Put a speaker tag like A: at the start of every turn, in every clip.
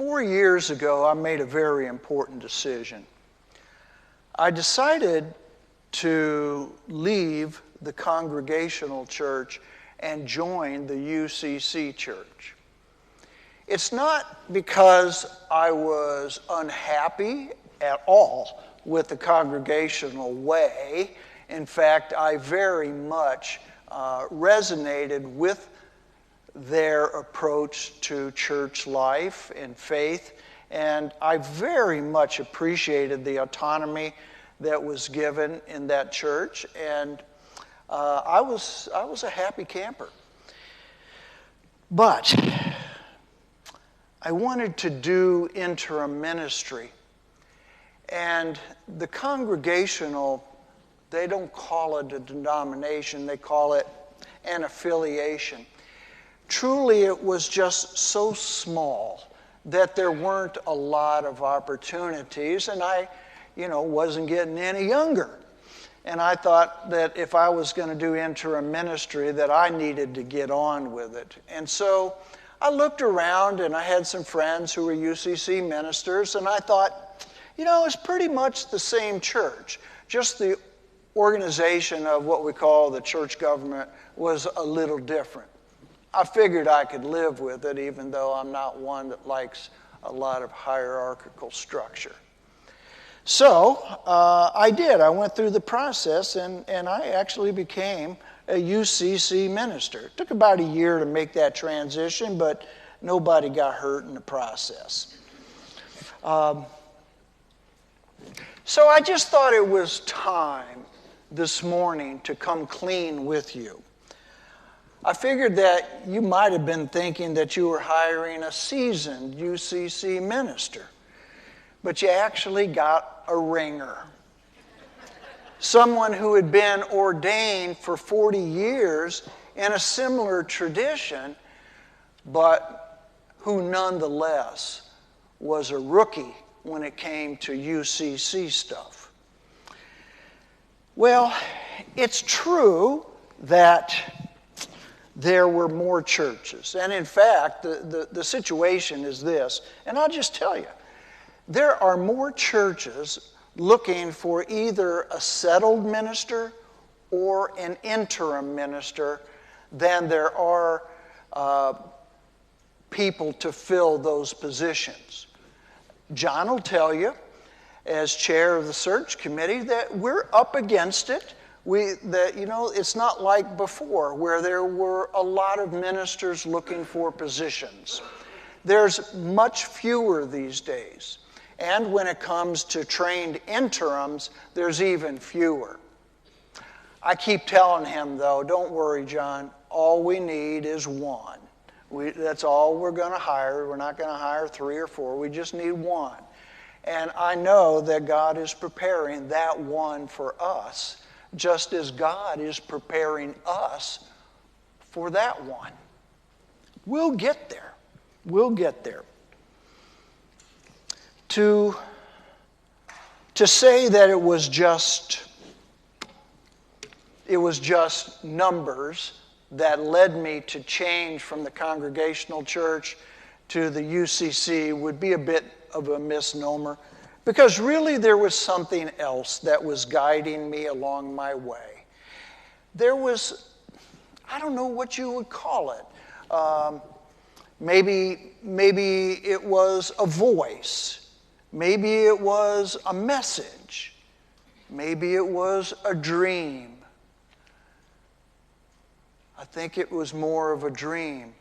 A: 4 years ago, I made a very important decision. I decided to leave the Congregational Church and join the UCC Church. It's not because I was unhappy at all with the Congregational way. In fact, I very much resonated with their approach to church life and faith, and I very much appreciated the autonomy that was given in that church, and I was a happy camper. But I wanted to do interim ministry, and the Congregational, they don't call it a denomination, they call it an affiliation. Truly, it was just so small that there weren't a lot of opportunities, and I, wasn't getting any younger. And I thought that if I was going to do interim ministry, that I needed to get on with it. And so I looked around, and I had some friends who were UCC ministers, and I thought, it's pretty much the same church. Just the organization of what we call the church government was a little different. I figured I could live with it, even though I'm not one that likes a lot of hierarchical structure. So I did. I went through the process, and I actually became a UCC minister. It took about a year to make that transition, but nobody got hurt in the process. So I just thought it was time this morning to come clean with you. I figured that you might have been thinking that you were hiring a seasoned UCC minister, but you actually got a ringer. Someone who had been ordained for 40 years in a similar tradition, but who nonetheless was a rookie when it came to UCC stuff. Well, it's true that there were more churches. And in fact, the situation is this, and I'll just tell you, there are more churches looking for either a settled minister or an interim minister than there are people to fill those positions. John will tell you, as chair of the search committee, that we're up against it. It's not like before where there were a lot of ministers looking for positions. There's much fewer these days. And when it comes to trained interims, there's even fewer. I keep telling him, though, don't worry, John, all we need is one. That's all we're going to hire. We're not going to hire 3 or 4. We just need one. And I know that God is preparing that one for us, just as God is preparing us for that one. We'll get there. We'll get there. To say that it was just numbers that led me to change from the Congregational Church to the UCC would be a bit of a misnomer, because really there was something else that was guiding me along my way. There was, I don't know what you would call it. Maybe it was a voice. Maybe it was a message. Maybe it was a dream. I think it was more of a dream,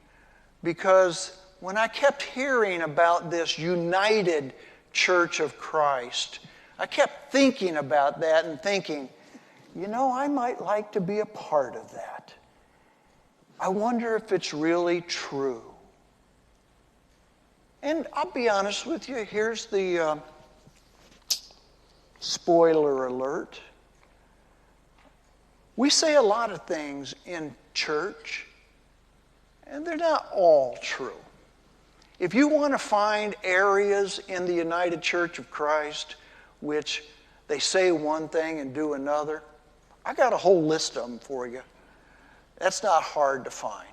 A: because when I kept hearing about this united Church of Christ, I kept thinking about that and thinking, I might like to be a part of that. I wonder if it's really true. And I'll be honest with you, here's the spoiler alert. We say a lot of things in church, and they're not all true. If you want to find areas in the United Church of Christ which they say one thing and do another, I got a whole list of them for you. That's not hard to find.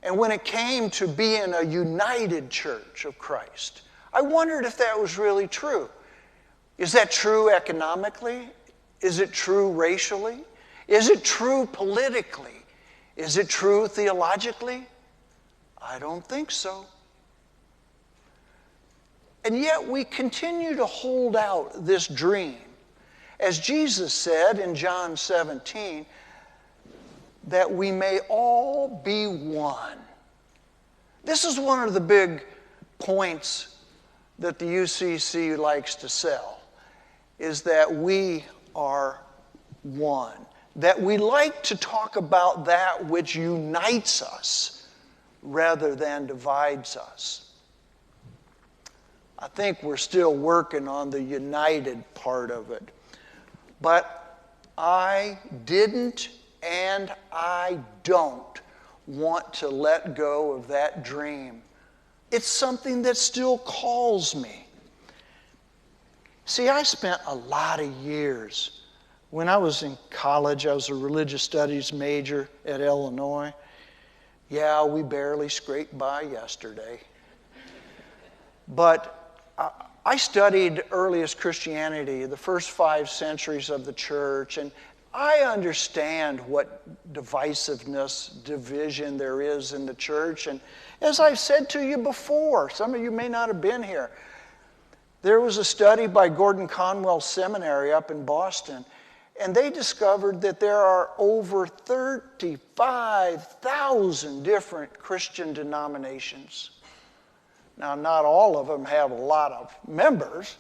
A: and when it came to being a united church of Christ, I wondered if that was really true. Is that true economically? Is it true racially? Is it true politically? Is it true theologically? I don't think so. And yet we continue to hold out this dream. As Jesus said in John 17, that we may all be one. This is one of the big points that the UCC likes to sell, is that we are one. That we like to talk about that which unites us rather than divides us. I think we're still working on the united part of it. But I didn't and I don't want to let go of that dream. It's something that still calls me. See, I spent a lot of years. When I was in college, I was a religious studies major at Illinois. Yeah, we barely scraped by yesterday. But I studied earliest Christianity, the first 5 centuries of the church, and I understand what divisiveness, division there is in the church. And as I've said to you before, some of you may not have been here, there was a study by Gordon Conwell Seminary up in Boston, and they discovered that there are over 35,000 different Christian denominations. Now, not all of them have a lot of members,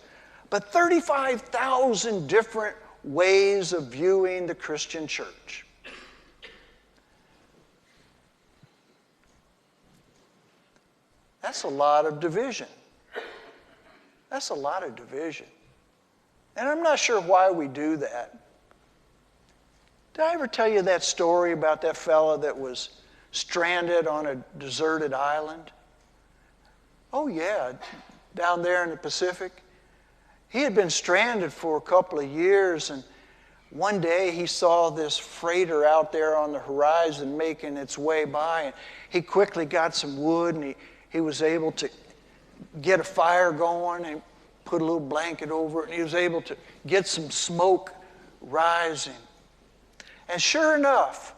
A: but 35,000 different ways of viewing the Christian church. That's a lot of division. That's a lot of division. And I'm not sure why we do that. Did I ever tell you that story about that fella that was stranded on a deserted island? Oh, yeah, down there in the Pacific. He had been stranded for a couple of years, and one day he saw this freighter out there on the horizon making its way by, and he quickly got some wood, and he was able to get a fire going and put a little blanket over it, and he was able to get some smoke rising. And sure enough,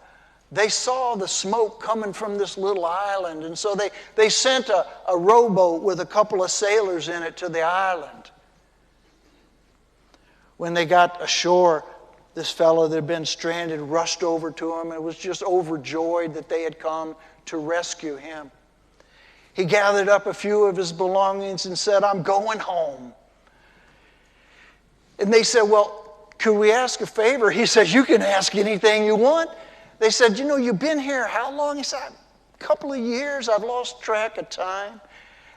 A: they saw the smoke coming from this little island, and so they sent a rowboat with a couple of sailors in it to the island. When they got ashore, this fellow that had been stranded rushed over to him and was just overjoyed that they had come to rescue him. He gathered up a few of his belongings and said, "I'm going home." And they said, "Well, could we ask a favor?" He said, "You can ask anything you want." They said, "You've been here how long?" He said, "A couple of years. I've lost track of time."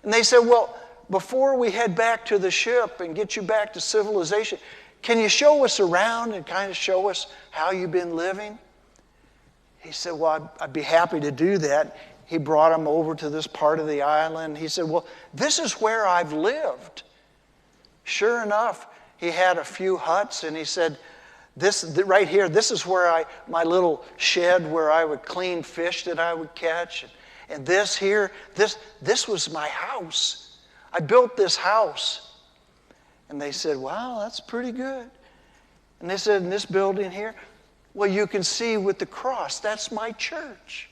A: And they said, "Well, before we head back to the ship and get you back to civilization, can you show us around and kind of show us how you've been living?" He said, "Well, I'd be happy to do that." He brought him over to this part of the island. He said, "Well, this is where I've lived." Sure enough, he had a few huts, and he said, "This right here, this is where my little shed where I would clean fish that I would catch. And this here, this was my house. I built this house." And they said, "Wow, that's pretty good." And they said, "In this building here, well, you can see with the cross, that's my church.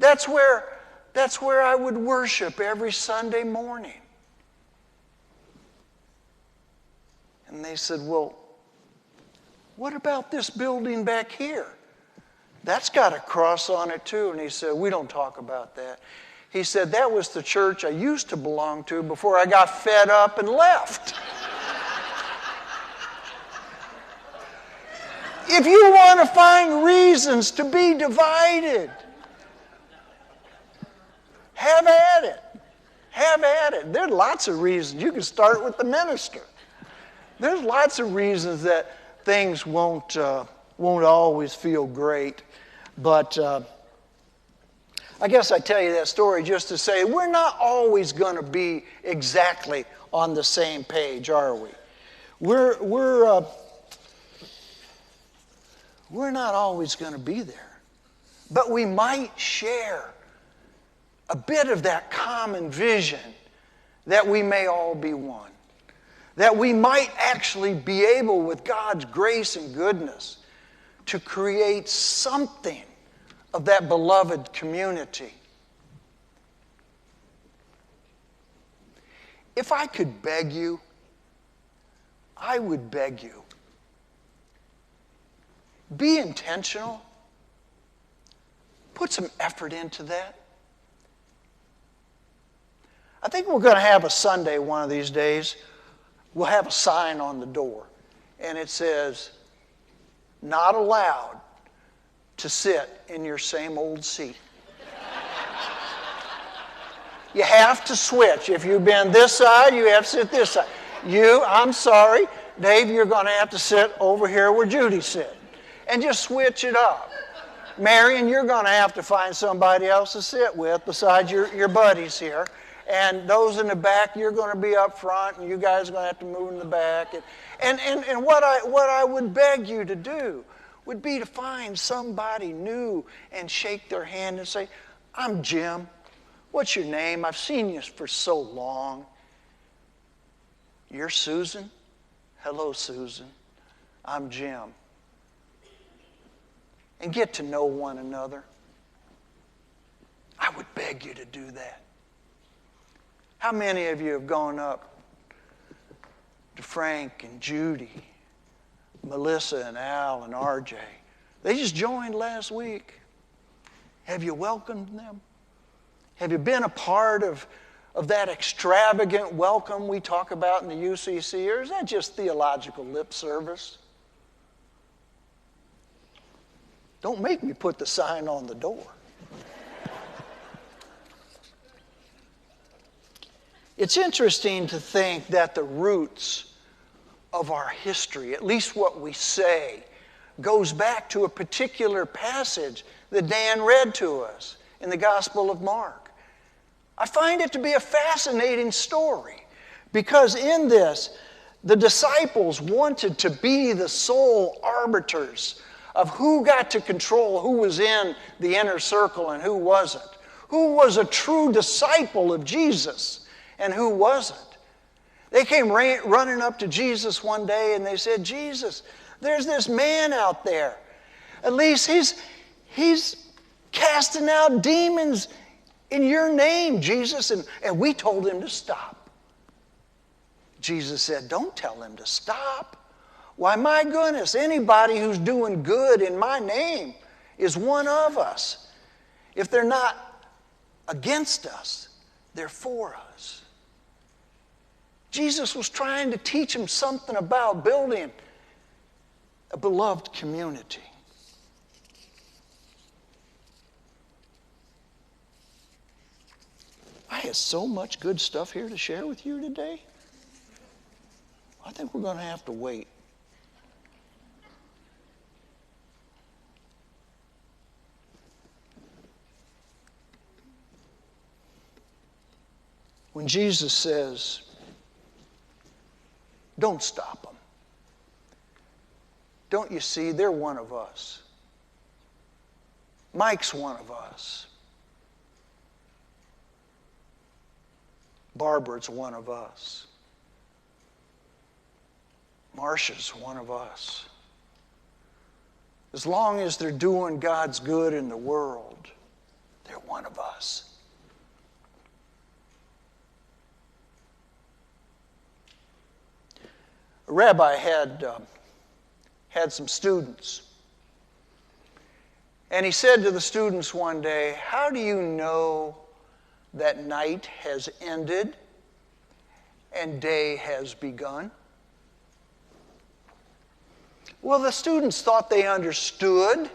A: That's where I would worship every Sunday morning." And they said, "Well, what about this building back here? That's got a cross on it too." And he said, "We don't talk about that." He said, "That was the church I used to belong to before I got fed up and left." If you want to find reasons to be divided, have at it. Have at it. There are lots of reasons. You can start with the minister. There's lots of reasons that things won't always feel great. But I guess I tell you that story just to say we're not always going to be exactly on the same page, are we? We're not always going to be there. But we might share a bit of that common vision that we may all be one. That we might actually be able, with God's grace and goodness, to create something of that beloved community. If I could beg you, I would beg you. Be intentional. Put some effort into that. I think we're going to have a Sunday one of these days. We'll have a sign on the door, and it says, "Not allowed to sit in your same old seat." You have to switch. If you've been this side, you have to sit this side. I'm sorry, Dave, you're going to have to sit over here where Judy's sitting. And just switch it up. Marion, you're going to have to find somebody else to sit with besides your buddies here. And those in the back, you're going to be up front, and you guys are going to have to move in the back. And what I would beg you to do would be to find somebody new and shake their hand and say, "I'm Jim. What's your name? I've seen you for so long." "You're Susan? Hello, Susan. I'm Jim." And get to know one another. I would beg you to do that. How many of you have gone up to Frank and Judy, Melissa and Al and RJ? They just joined last week. Have you welcomed them? Have you been a part of that extravagant welcome we talk about in the UCC, or is that just theological lip service? Don't make me put the sign on the door. It's interesting to think that the roots of our history, at least what we say, goes back to a particular passage that Dan read to us in the Gospel of Mark. I find it to be a fascinating story because in this, the disciples wanted to be the sole arbiters of who got to control who was in the inner circle and who wasn't. Who was a true disciple of Jesus and who wasn't. They came running up to Jesus one day and they said, "Jesus, there's this man out there. At least he's casting out demons in your name, Jesus." And we told him to stop. Jesus said, "Don't tell him to stop. Why, my goodness, anybody who's doing good in my name is one of us. If they're not against us, they're for us." Jesus was trying to teach him something about building a beloved community. I have so much good stuff here to share with you today. I think we're going to have to wait. When Jesus says, "Don't stop them. Don't you see, they're one of us. Mike's one of us. Barbara's one of us. Marcia's one of us. As long as they're doing God's good in the world, they're one of us." A rabbi had some students. And he said to the students one day, "How do you know that night has ended and day has begun?" Well, the students thought they understood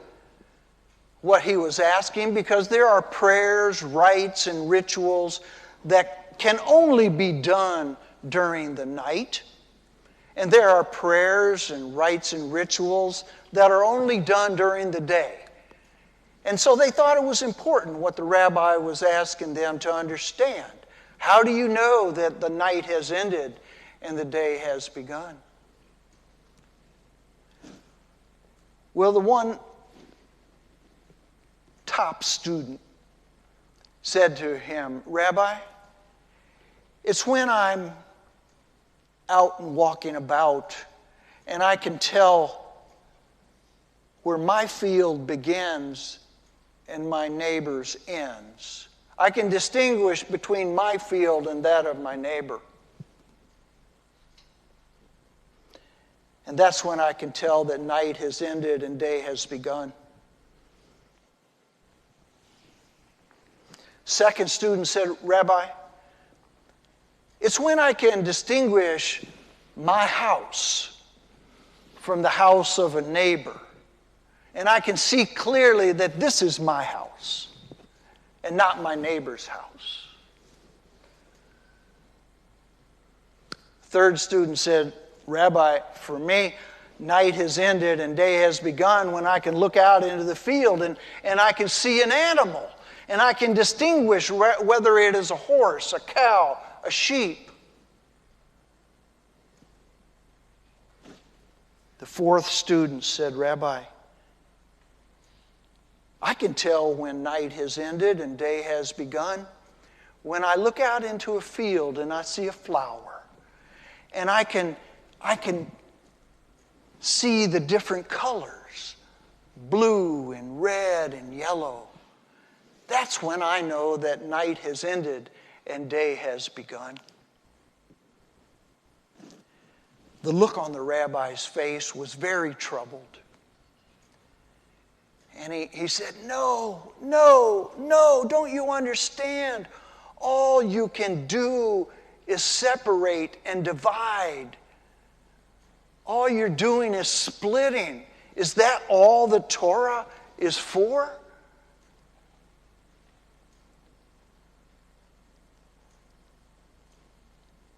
A: what he was asking because there are prayers, rites, and rituals that can only be done during the night. And there are prayers and rites and rituals that are only done during the day. And so they thought it was important what the rabbi was asking them to understand. How do you know that the night has ended and the day has begun? Well, the one top student said to him, Rabbi, it's when I'm out and walking about and I can tell where my field begins and my neighbor's ends. I can distinguish between my field and that of my neighbor. And that's when I can tell that night has ended and day has begun. Second student said, Rabbi, it's when I can distinguish my house from the house of a neighbor. And I can see clearly that this is my house and not my neighbor's house. Third student said, Rabbi, for me, night has ended and day has begun when I can look out into the field and I can see an animal. And I can distinguish whether it is a horse, a cow, a sheep. The fourth student said, Rabbi, I can tell when night has ended and day has begun when I look out into a field and I see a flower. And I can see the different colors, blue and red and yellow. That's when I know that night has ended and day has begun. The look on the rabbi's face was very troubled. And he said, no, don't you understand? All you can do is separate and divide. All you're doing is splitting. Is that all the Torah is for?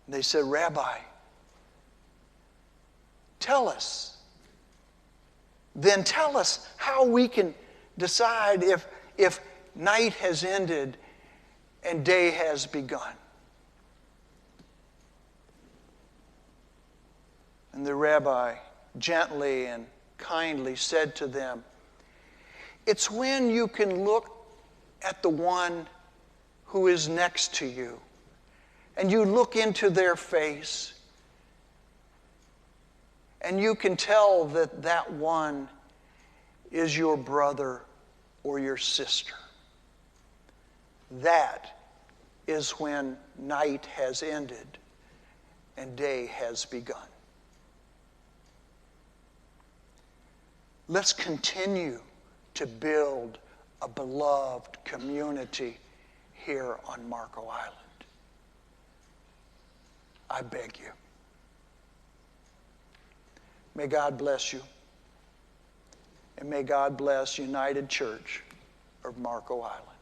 A: They said, Rabbi, tell us. Then tell us how we can decide if night has ended and day has begun. And the rabbi gently and kindly said to them, it's when you can look at the one who is next to you and you look into their face and you can tell that that one is your brother or your sister. That is when night has ended and day has begun. Let's continue to build a beloved community here on Marco Island. I beg you. May God bless you. And may God bless United Church of Marco Island.